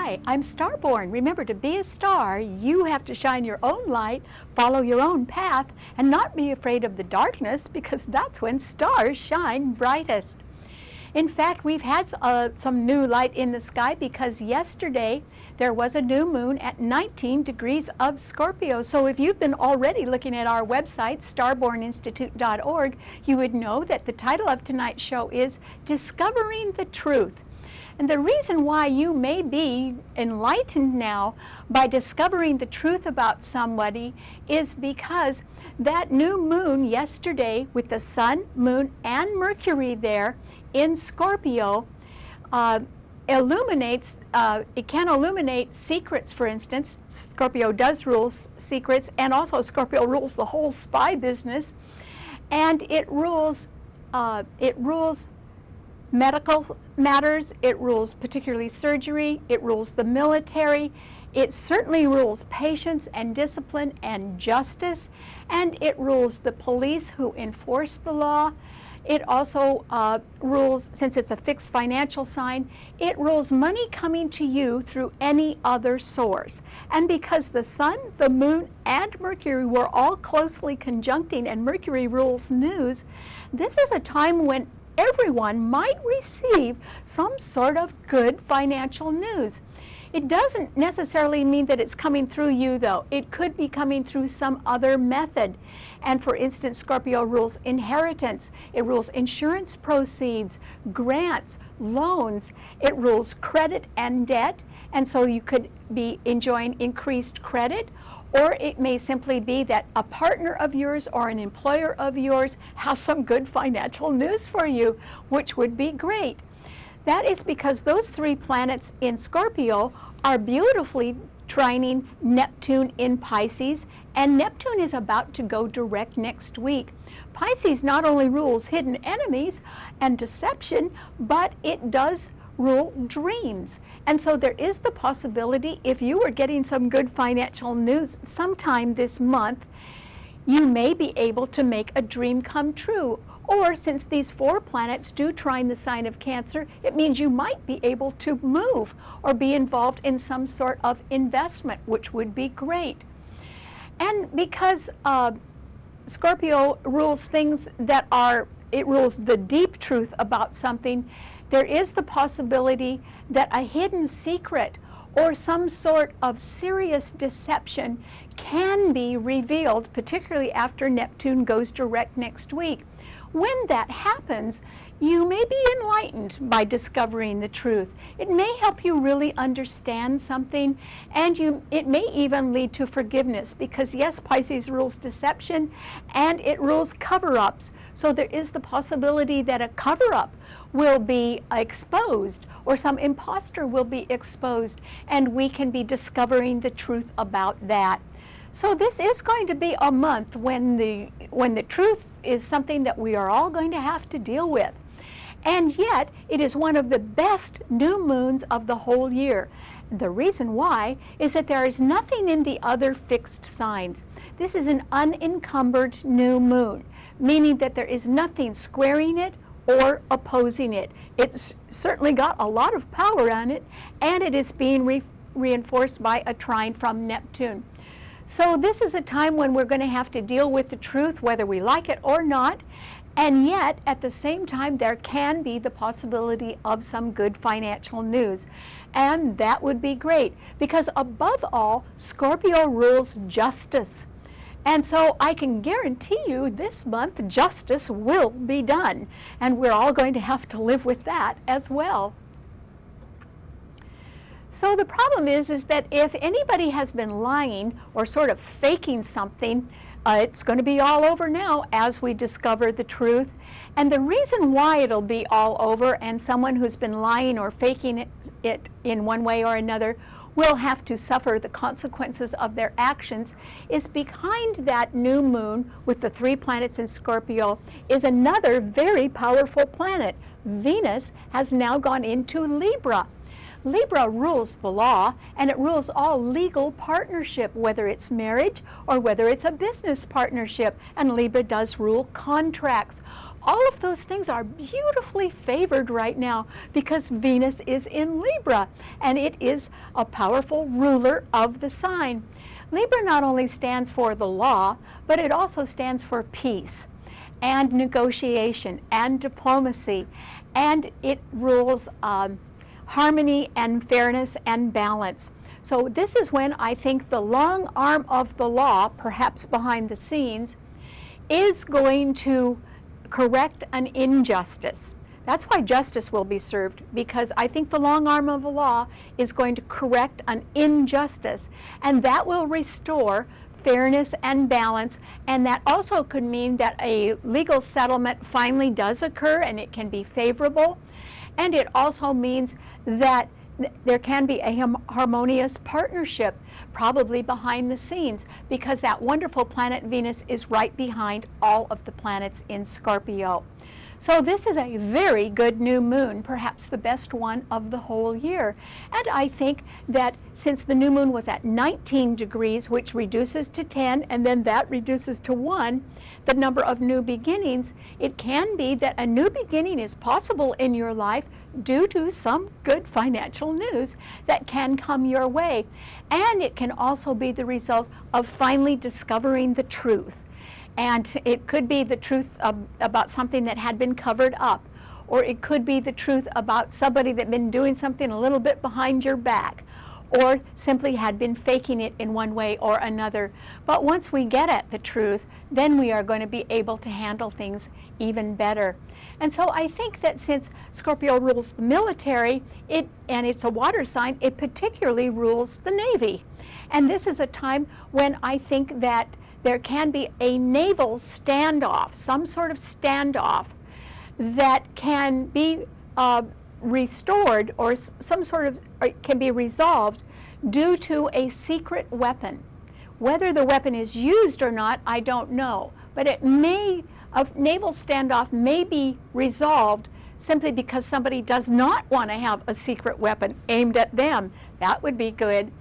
Hi, I'm Starborn. Remember, to be a star, you have to shine your own light, follow your own path, and not be afraid of the darkness, because that's when stars shine brightest. In fact, we've had some new light in the sky because yesterday there was a new moon at 19 degrees of Scorpio. So if you've been already looking at our website, starborninstitute.org, you would know that the title of tonight's show is Discovering the Truth. And the reason why you may be enlightened now by discovering the truth about somebody is because that new moon yesterday, with the sun, moon, and Mercury there in Scorpio, illuminates, it can illuminate secrets, for instance. Scorpio does rule secrets, and also Scorpio rules the whole spy business. And it rules medical matters, it rules particularly surgery, it rules the military, it certainly rules patience and discipline and justice, and it rules the police who enforce the law. It also rules, since it's a fixed financial sign, it rules money coming to you through any other source. And because the sun, the moon, and Mercury were all closely conjuncting, and Mercury rules news, this is a time when everyone might receive some sort of good financial news. It doesn't necessarily mean that it's coming through you, though. It could be coming through some other method. And for instance, Scorpio rules inheritance. It rules insurance proceeds, grants, loans. It rules credit and debt. And so you could be enjoying increased credit. Or it may simply be that a partner of yours or an employer of yours has some good financial news for you, which would be great. That is because those three planets in Scorpio are beautifully trining Neptune in Pisces, and Neptune is about to go direct next week. Pisces not only rules hidden enemies and deception, but it does rule dreams. And so there is the possibility, if you were getting some good financial news sometime this month, you may be able to make a dream come true. Or since these four planets do trine the sign of Cancer, it means you might be able to move or be involved in some sort of investment, which would be great. And because Scorpio rules things that are, it rules the deep truth about something, there is the possibility that a hidden secret or some sort of serious deception can be revealed, particularly after Neptune goes direct next week. When that happens, you may be enlightened by discovering the truth. It may help you really understand something, and it may even lead to forgiveness, because yes, Pisces rules deception and it rules cover-ups. So there is the possibility that a cover-up will be exposed, or some imposter will be exposed, and we can be discovering the truth about that. So this is going to be a month when the truth is something that we are all going to have to deal with. And yet, it is one of the best new moons of the whole year. The reason why is that there is nothing in the other fixed signs. This is an unencumbered new moon, meaning that there is nothing squaring it or opposing it. It's certainly got a lot of power on it, and it is being reinforced by a trine from Neptune. So this is a time when we're going to have to deal with the truth, whether we like it or not. And yet, at the same time, there can be the possibility of some good financial news. And that would be great, because above all, Scorpio rules justice. And so I can guarantee you this month justice will be done. And we're all going to have to live with that as well. So the problem is that if anybody has been lying or sort of faking something, it's going to be all over now as we discover the truth. And the reason why it'll be all over, and someone who's been lying or faking it in one way or another will have to suffer the consequences of their actions, is behind that new moon with the three planets in Scorpio is another very powerful planet. Venus has now gone into Libra. Libra rules the law, and it rules all legal partnership, whether it's marriage or whether it's a business partnership. And Libra does rule contracts. all of those things are beautifully favored right now because Venus is in Libra, and it is a powerful ruler of the sign. Libra not only stands for the law, but it also stands for peace and negotiation and diplomacy, and it rules harmony and fairness and balance. So this is when I think the long arm of the law, perhaps behind the scenes, is going to correct an injustice. That's why justice will be served, because I think the long arm of the law is going to correct an injustice, and that will restore fairness and balance, and that also could mean that a legal settlement finally does occur and it can be favorable, and it also means that there can be a harmonious partnership, probably behind the scenes, because that wonderful planet Venus is right behind all of the planets in Scorpio. So this is a very good new moon, perhaps the best one of the whole year. And I think that since the new moon was at 19 degrees, which reduces to 10, and then that reduces to 1, the number of new beginnings, it can be that a new beginning is possible in your life due to some good financial news that can come your way. And it can also be the result of finally discovering the truth. And it could be the truth about something that had been covered up, or it could be the truth about somebody that had been doing something a little bit behind your back, or simply had been faking it in one way or another. But once we get at the truth, then we are going to be able to handle things even better. And so I think that since Scorpio rules the military, and it's a water sign, it particularly rules the Navy. And this is a time when I think that there can be a naval standoff, some sort of standoff that can be restored, or some sort of can be resolved due to a secret weapon. Whether the weapon is used or not, I don't know, but a naval standoff may be resolved simply because somebody does not want to have a secret weapon aimed at them. That would be good.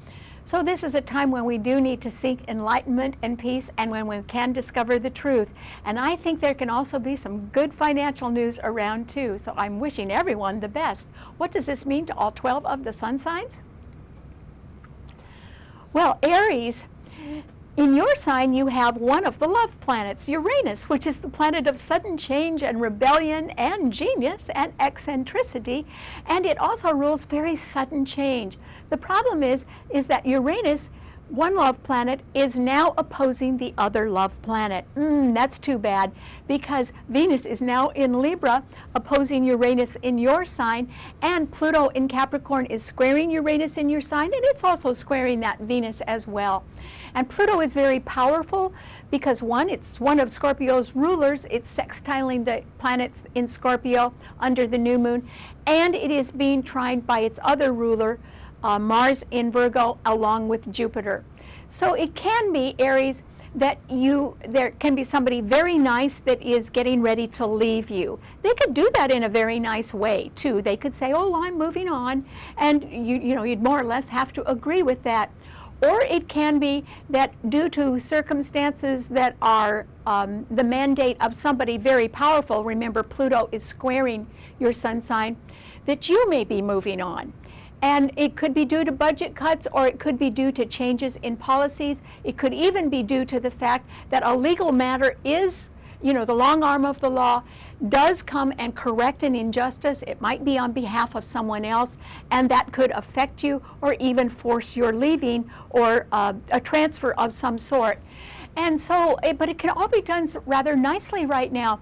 So this is a time when we do need to seek enlightenment and peace, and when we can discover the truth. And I think there can also be some good financial news around too. So I'm wishing everyone the best. What does this mean to all 12 of the sun signs? Well, Aries, in your sign you have one of the love planets, Uranus, which is the planet of sudden change and rebellion and genius and eccentricity, and it also rules very sudden change. The problem is that Uranus, one love planet, is now opposing the other love planet. That's too bad, because Venus is now in Libra opposing Uranus in your sign, and Pluto in Capricorn is squaring Uranus in your sign, and it's also squaring that Venus as well. And Pluto is very powerful because it's one of Scorpio's rulers. It's sextiling the planets in Scorpio under the new moon, and it is being tried by its other ruler, Mars in Virgo, along with Jupiter. So it can be, Aries, that there can be somebody very nice that is getting ready to leave you. They could do that in a very nice way too. They could say, oh, I'm moving on, and you'd more or less have to agree with that. Or it can be that due to circumstances that are the mandate of somebody very powerful, remember Pluto is squaring your sun sign, that you may be moving on. And it could be due to budget cuts, or it could be due to changes in policies. It could even be due to the fact that a legal matter is, the long arm of the law does come and correct an injustice. It might be on behalf of someone else, and that could affect you or even force your leaving or a transfer of some sort. And so, but it can all be done rather nicely right now.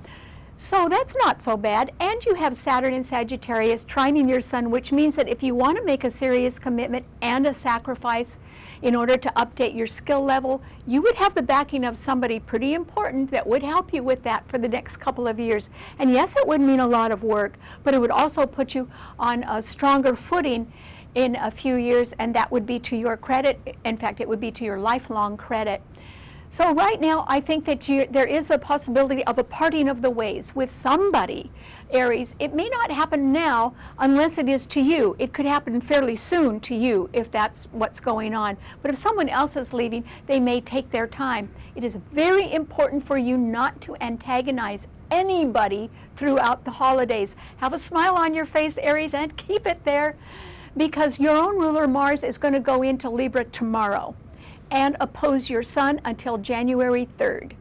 So that's not so bad. And you have Saturn in Sagittarius trining your sun, which means that if you want to make a serious commitment and a sacrifice in order to update your skill level, you would have the backing of somebody pretty important that would help you with that for the next couple of years. And yes, it would mean a lot of work, but it would also put you on a stronger footing in a few years, and that would be to your credit. In fact, it would be to your lifelong credit. So right now, I think that there is a possibility of a parting of the ways with somebody, Aries. It may not happen now unless it is to you. It could happen fairly soon to you if that's what's going on. But if someone else is leaving, they may take their time. It is very important for you not to antagonize anybody throughout the holidays. Have a smile on your face, Aries, and keep it there, because your own ruler, Mars, is going to go into Libra tomorrow and oppose your sun until January 3rd.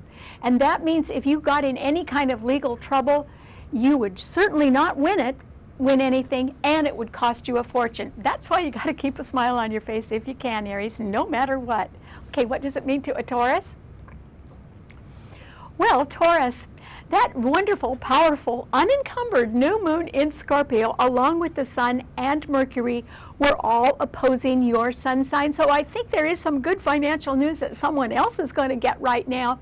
And that means if you got in any kind of legal trouble, you would certainly not win anything, and it would cost you a fortune. That's why you got to keep a smile on your face if you can, Aries, no matter what. Okay, what does it mean to a Taurus? Well, Taurus, that wonderful, powerful, unencumbered new moon in Scorpio, along with the sun and Mercury, were all opposing your sun sign. So I think there is some good financial news that someone else is going to get right now.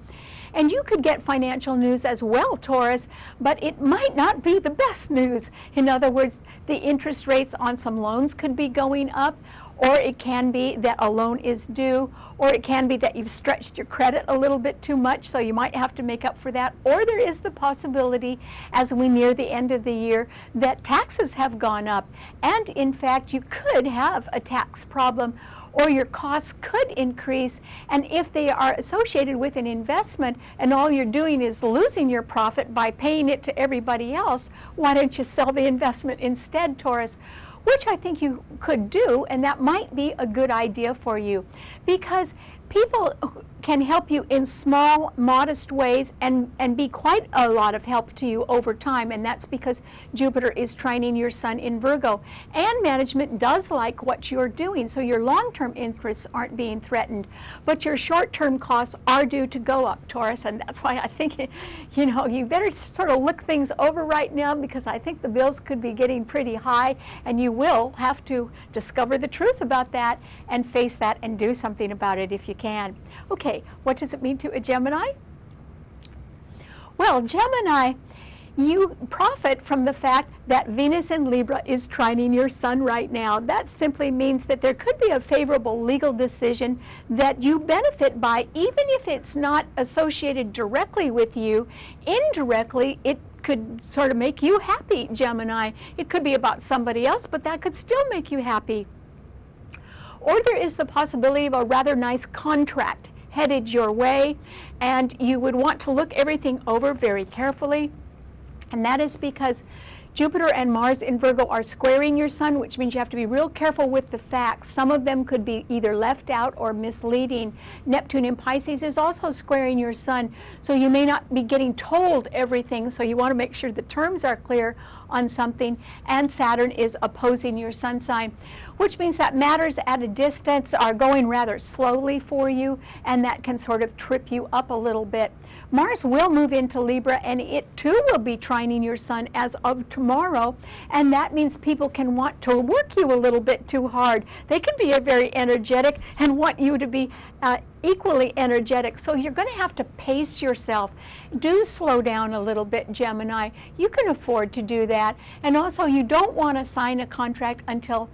And you could get financial news as well, Taurus, but it might not be the best news. In other words, the interest rates on some loans could be going up, or it can be that a loan is due, or it can be that you've stretched your credit a little bit too much, so you might have to make up for that. Or there is the possibility, as we near the end of the year, that taxes have gone up. And in fact, you could have a tax problem, or your costs could increase. And if they are associated with an investment and all you're doing is losing your profit by paying it to everybody else, why don't you sell the investment instead, Taurus? Which I think you could do, and that might be a good idea for you, because people can help you in small, modest ways and be quite a lot of help to you over time, and that's because Jupiter is trining your sun in Virgo. And management does like what you're doing, so your long-term interests aren't being threatened, but your short-term costs are due to go up, Taurus, and that's why I think, you better sort of look things over right now, because I think the bills could be getting pretty high, and you will have to discover the truth about that and face that and do something about it if you can. Okay, what does it mean to a Gemini? Well, Gemini, you profit from the fact that Venus in Libra is trining your sun right now. That simply means that there could be a favorable legal decision that you benefit by, even if it's not associated directly with you. Indirectly, it could sort of make you happy, Gemini. It could be about somebody else, but that could still make you happy. Or there is the possibility of a rather nice contract headed your way, and you would want to look everything over very carefully. And that is because Jupiter and Mars in Virgo are squaring your sun, which means you have to be real careful with the facts. Some of them could be either left out or misleading. Neptune in Pisces is also squaring your sun, so you may not be getting told everything, so you want to make sure the terms are clear on something. And Saturn is opposing your sun sign, which means that matters at a distance are going rather slowly for you, and that can sort of trip you up a little bit. Mars will move into Libra, and it too will be trining your sun as of tomorrow, and that means people can want to work you a little bit too hard. They can be very energetic and want you to be equally energetic, so you're going to have to pace yourself. Do slow down a little bit, Gemini. You can afford to do that, and also you don't want to sign a contract until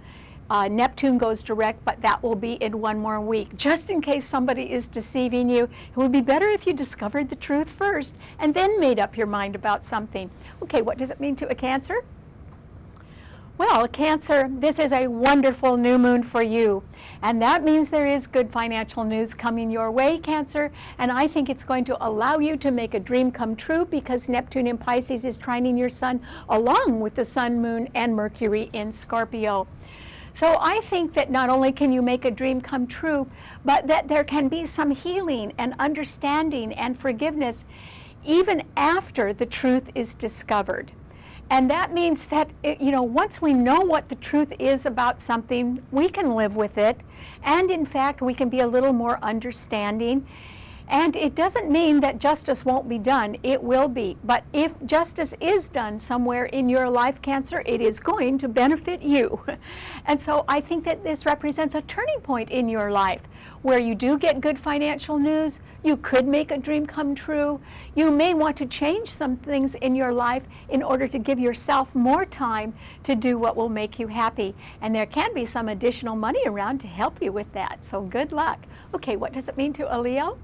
Neptune goes direct, but that will be in one more week. Just in case somebody is deceiving you, it would be better if you discovered the truth first and then made up your mind about something. Okay, what does it mean to a Cancer? Well, Cancer, this is a wonderful new moon for you, and that means there is good financial news coming your way, Cancer, and I think it's going to allow you to make a dream come true, because Neptune in Pisces is trining your sun along with the Sun, Moon, and Mercury in Scorpio. So I think that not only can you make a dream come true, but that there can be some healing and understanding and forgiveness even after the truth is discovered. And that means that, once we know what the truth is about something, we can live with it. And in fact, we can be a little more understanding. And it doesn't mean that justice won't be done. It will be. But if justice is done somewhere in your life, Cancer, it is going to benefit you. And so I think that this represents a turning point in your life where you do get good financial news. You could make a dream come true. You may want to change some things in your life in order to give yourself more time to do what will make you happy. And there can be some additional money around to help you with that. So good luck. Okay, what does it mean to a Leo?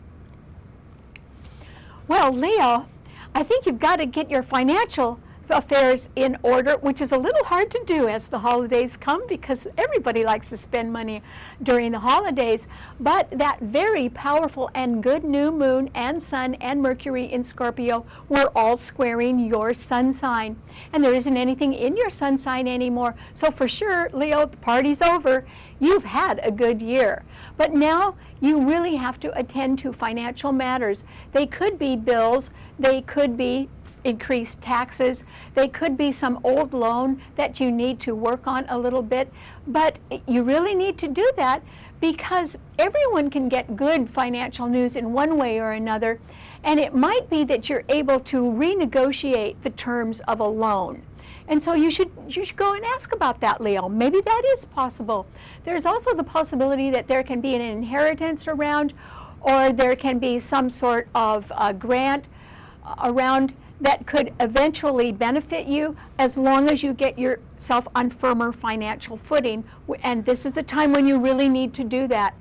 Well, Leo, I think you've got to get your financial affairs in order, which is a little hard to do as the holidays come because everybody likes to spend money during the holidays. But that very powerful and good new moon and sun and Mercury in Scorpio were all squaring your sun sign. And there isn't anything in your sun sign anymore. So for sure, Leo, the party's over. You've had a good year. But now you really have to attend to financial matters. They could be bills, they could be increased taxes, they could be some old loan that you need to work on a little bit, but you really need to do that because everyone can get good financial news in one way or another, and it might be that you're able to renegotiate the terms of a loan. And so you should go and ask about that, Leo. Maybe that is possible. There's also the possibility that there can be an inheritance around, or there can be some sort of grant around that could eventually benefit you as long as you get yourself on firmer financial footing. And this is the time when you really need to do that.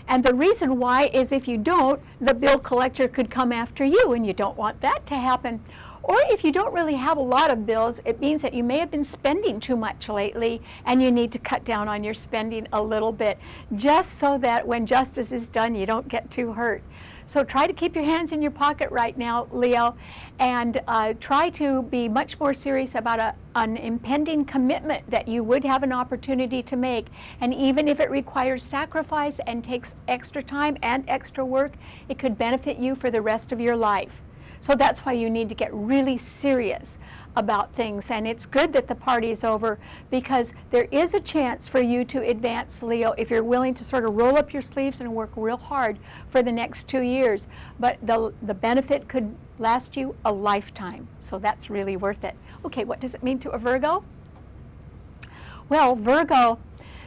And the reason why is if you don't, the bill collector could come after you, and you don't want that to happen. Or if you don't really have a lot of bills, it means that you may have been spending too much lately and you need to cut down on your spending a little bit, just so that when justice is done, you don't get too hurt. So try to keep your hands in your pocket right now, Leo, and try to be much more serious about an impending commitment that you would have an opportunity to make. And even if it requires sacrifice and takes extra time and extra work, it could benefit you for the rest of your life. So that's why you need to get really serious about things. And it's good that the party is over because there is a chance for you to advance, Leo, if you're willing to sort of roll up your sleeves and work real hard for the next 2 years. But the benefit could last you a lifetime. So that's really worth it. Okay, what does it mean to a Virgo? Well, Virgo,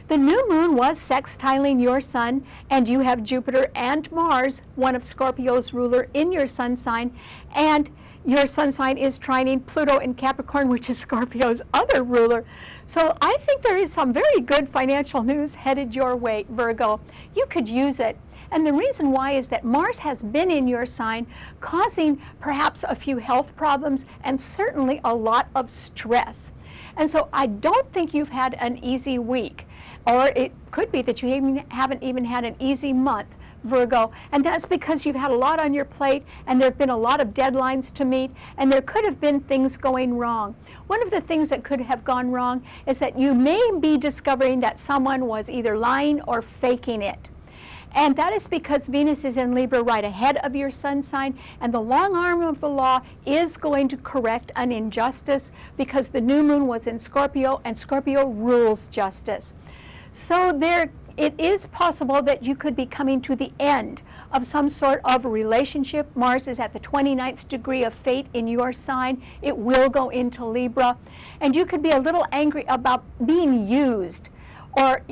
the new moon was sextiling your sun, and you have Jupiter and Mars, one of Scorpio's ruler, in your sun sign, and your sun sign is trining Pluto in Capricorn, which is Scorpio's other ruler. So I think there is some very good financial news headed your way, Virgo. You could use it. And the reason why is that Mars has been in your sign, causing perhaps a few health problems and certainly a lot of stress. And so I don't think you've had an easy week. Or it could be that you haven't even had an easy month, Virgo, and that's because you've had a lot on your plate and there have been a lot of deadlines to meet, and there could have been things going wrong. One of the things that could have gone wrong is that you may be discovering that someone was either lying or faking it. And that is because Venus is in Libra right ahead of your sun sign, and the long arm of the law is going to correct an injustice because the new moon was in Scorpio, and Scorpio rules justice. So it is possible that you could be coming to the end of some sort of relationship. Mars is at the 29th degree of fate in your sign. It will go into Libra. And you could be a little angry about being used or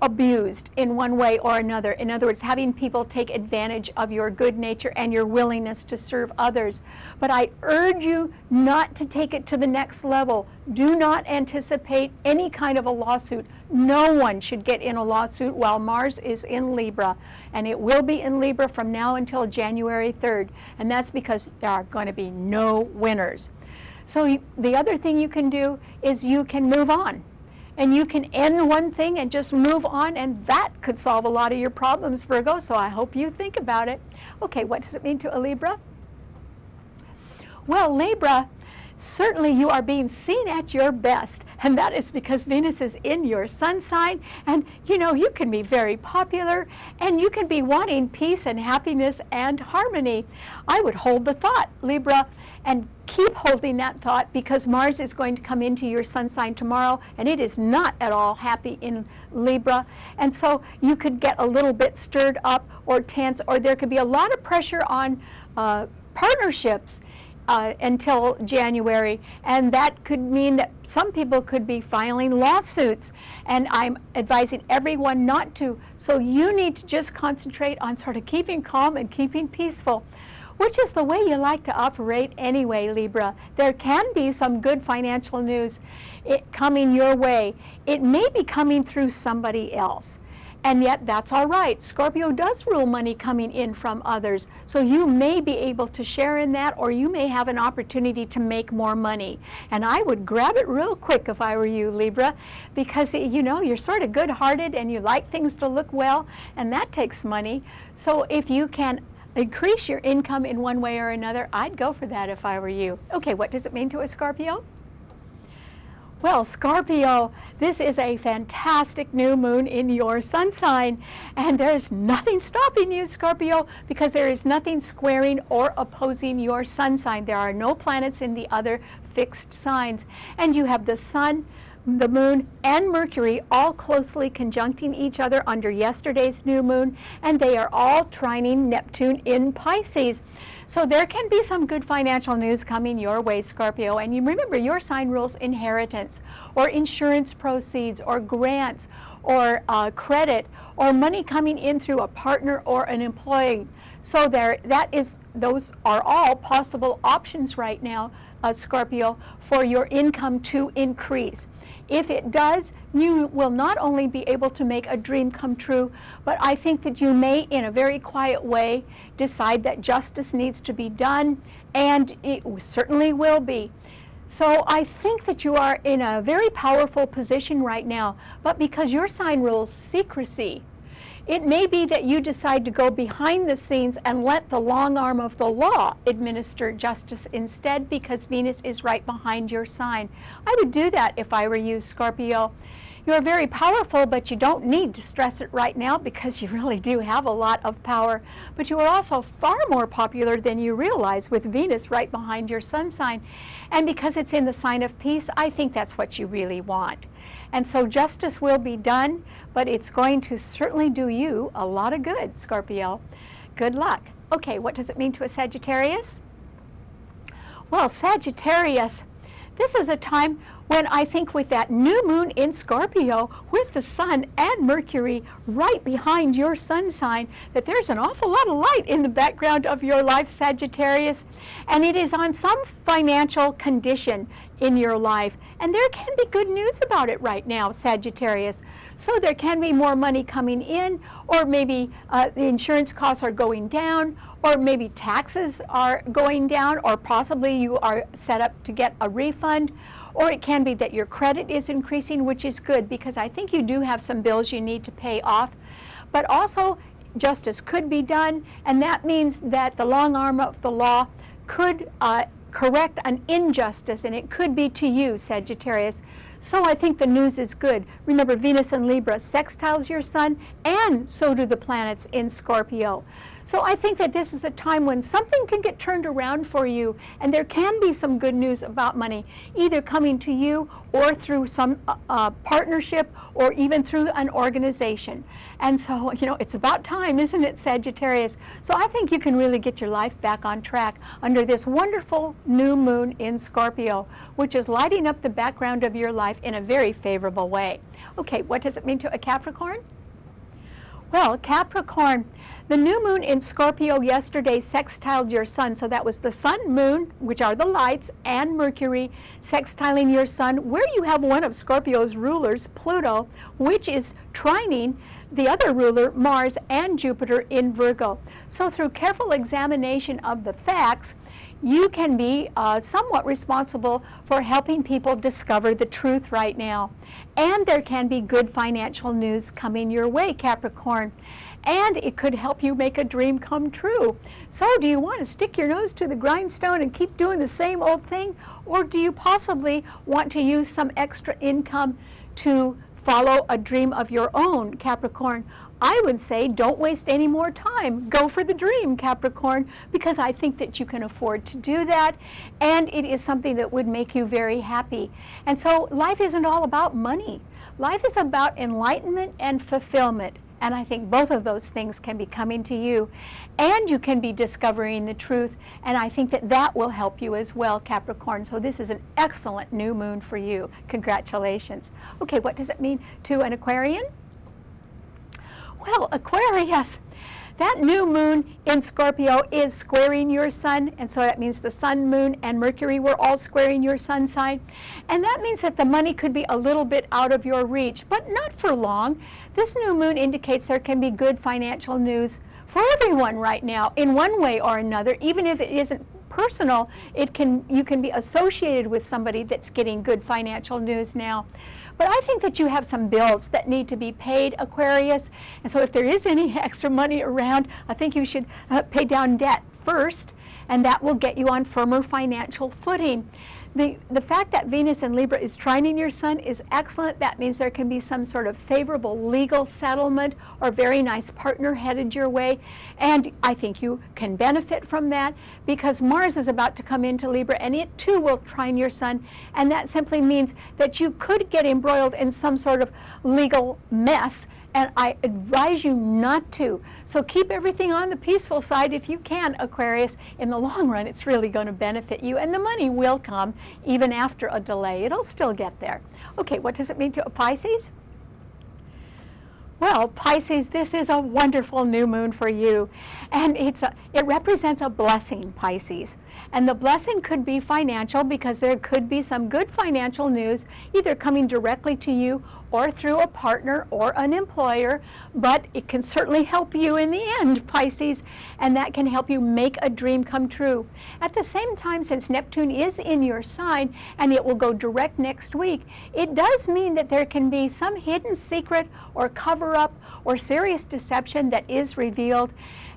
abused in one way or another. In other words, having people take advantage of your good nature and your willingness to serve others. But I urge you not to take it to the next level. Do not anticipate any kind of a lawsuit. No one should get in a lawsuit while Mars is in Libra, and it will be in Libra from now until January 3rd, and that's because there are going to be no winners. So the other thing you can do is you can move on. And you can end one thing and just move on, and that could solve a lot of your problems, Virgo, so I hope you think about it. Okay, what does it mean to a Libra? Well, Libra, certainly you are being seen at your best, and that is because Venus is in your sun sign, and you can be very popular, and you can be wanting peace and happiness and harmony. I would hold the thought, Libra, and keep holding that thought, because Mars is going to come into your sun sign tomorrow, and it is not at all happy in Libra. And so you could get a little bit stirred up or tense, or there could be a lot of pressure on partnerships until January, and that could mean that some people could be filing lawsuits, and I'm advising everyone not to. So you need to just concentrate on sort of keeping calm and keeping peaceful, which is the way you like to operate anyway, Libra. There can be some good financial news coming your way. It may be coming through somebody else. And yet that's all right. Scorpio does rule money coming in from others. So you may be able to share in that, or you may have an opportunity to make more money. And I would grab it real quick if I were you, Libra, because you know, you're sort of good-hearted and you like things to look well, and that takes money. So if you can increase your income in one way or another, I'd go for that if I were you. Okay, what does it mean to a Scorpio? Well, Scorpio, this is a fantastic new moon in your sun sign, and there's nothing stopping you, Scorpio, because there is nothing squaring or opposing your sun sign. There are no planets in the other fixed signs, and you have the sun, the moon, and Mercury all closely conjuncting each other under yesterday's new moon, and they are all trining Neptune in Pisces. So there can be some good financial news coming your way, Scorpio. And you remember, your sign rules inheritance, or insurance proceeds, or grants, or credit, or money coming in through a partner or an employee. So those are all possible options right now, Scorpio, for your income to increase. If it does, you will not only be able to make a dream come true, but I think that you may, in a very quiet way, decide that justice needs to be done, and it certainly will be. So I think that you are in a very powerful position right now, but because your sign rules secrecy, it may be that you decide to go behind the scenes and let the long arm of the law administer justice instead, because Venus is right behind your sign. I would do that if I were you, Scorpio. You're very powerful, but you don't need to stress it right now because you really do have a lot of power. But you are also far more popular than you realize with Venus right behind your sun sign. And because it's in the sign of peace, I think that's what you really want. And so justice will be done, but it's going to certainly do you a lot of good, Scorpio. Good luck. Okay, what does it mean to a Sagittarius? Well, Sagittarius, this is a time when I think with that new moon in Scorpio, with the sun and Mercury right behind your sun sign, that there's an awful lot of light in the background of your life, Sagittarius, and it is on some financial condition in your life. And there can be good news about it right now, Sagittarius. So there can be more money coming in, or maybe the insurance costs are going down, or maybe taxes are going down, or possibly you are set up to get a refund. Or it can be that your credit is increasing, which is good, because I think you do have some bills you need to pay off. But also, justice could be done, and that means that the long arm of the law could correct an injustice, and it could be to you, Sagittarius. So I think the news is good. Remember, Venus in Libra sextiles your sun, and so do the planets in Scorpio. So I think that this is a time when something can get turned around for you, and there can be some good news about money, either coming to you or through some partnership, or even through an organization. And so, you know, it's about time, isn't it, Sagittarius? So I think you can really get your life back on track under this wonderful new moon in Scorpio, which is lighting up the background of your life in a very favorable way. Okay, what does it mean to a Capricorn? Well, Capricorn, the new moon in Scorpio yesterday sextiled your sun. So that was the sun, moon, which are the lights, and Mercury sextiling your sun, where you have one of Scorpio's rulers, Pluto, which is trining the other ruler, Mars, and Jupiter in Virgo. So through careful examination of the facts, you can be somewhat responsible for helping people discover the truth right now. And there can be good financial news coming your way, Capricorn. And it could help you make a dream come true. So do you want to stick your nose to the grindstone and keep doing the same old thing? Or do you possibly want to use some extra income to follow a dream of your own, Capricorn? I would say don't waste any more time. Go for the dream, Capricorn, because I think that you can afford to do that, and it is something that would make you very happy. And so life isn't all about money. Life is about enlightenment and fulfillment. And I think both of those things can be coming to you, and you can be discovering the truth, and I think that that will help you as well, Capricorn. So this is an excellent new moon for you. Congratulations. Okay, what does it mean to an Aquarian? Well, Aquarius, That new moon in Scorpio is squaring your sun, and so that means the sun, moon, and Mercury were all squaring your sun sign. And that means that the money could be a little bit out of your reach, but not for long. This new moon indicates there can be good financial news for everyone right now in one way or another, even if it isn't personal. You can be associated with somebody that's getting good financial news now. But I think that you have some bills that need to be paid, Aquarius, and so if there is any extra money around, I think you should pay down debt first, and that will get you on firmer financial footing. The fact that Venus in Libra is trining your sun is excellent. That means there can be some sort of favorable legal settlement or very nice partner headed your way. And I think you can benefit from that because Mars is about to come into Libra and it too will trine your sun. And that simply means that you could get embroiled in some sort of legal mess. And I advise you not to. So keep everything on the peaceful side if you can, Aquarius. In the long run, it's really going to benefit you, and the money will come even after a delay. It'll still get there. Okay, what does it mean to a Pisces? Well, Pisces, this is a wonderful new moon for you, and it represents a blessing, Pisces. And the blessing could be financial because there could be some good financial news either coming directly to you or through a partner or an employer, but it can certainly help you in the end, Pisces, and that can help you make a dream come true. At the same time, since Neptune is in your sign and it will go direct next week, it does mean that there can be some hidden secret or cover-up or serious deception that is revealed.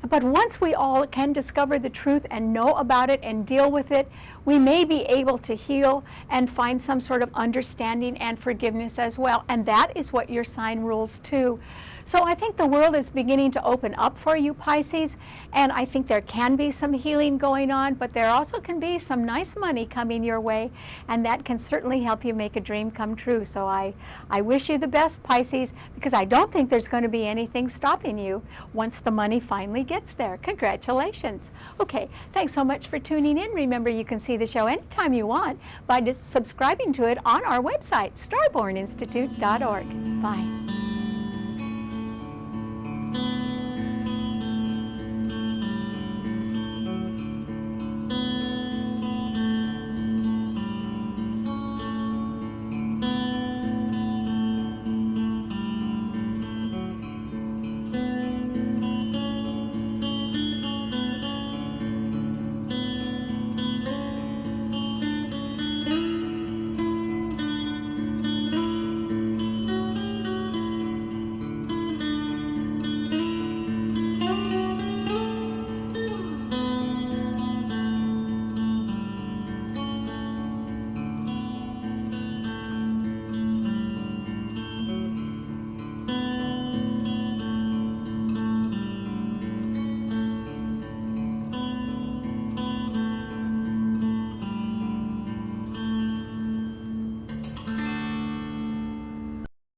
But once we all can discover the truth and know about it and deal with it, we may be able to heal and find some sort of understanding and forgiveness as well. And that is what your sign rules too. So I think the world is beginning to open up for you, Pisces, and I think there can be some healing going on, but there also can be some nice money coming your way, and that can certainly help you make a dream come true. So I wish you the best, Pisces, because I don't think there's going to be anything stopping you once the money finally gets there. Congratulations. Okay, thanks so much for tuning in. Remember, you can see the show anytime you want by just subscribing to it on our website, starborninstitute.org. Bye.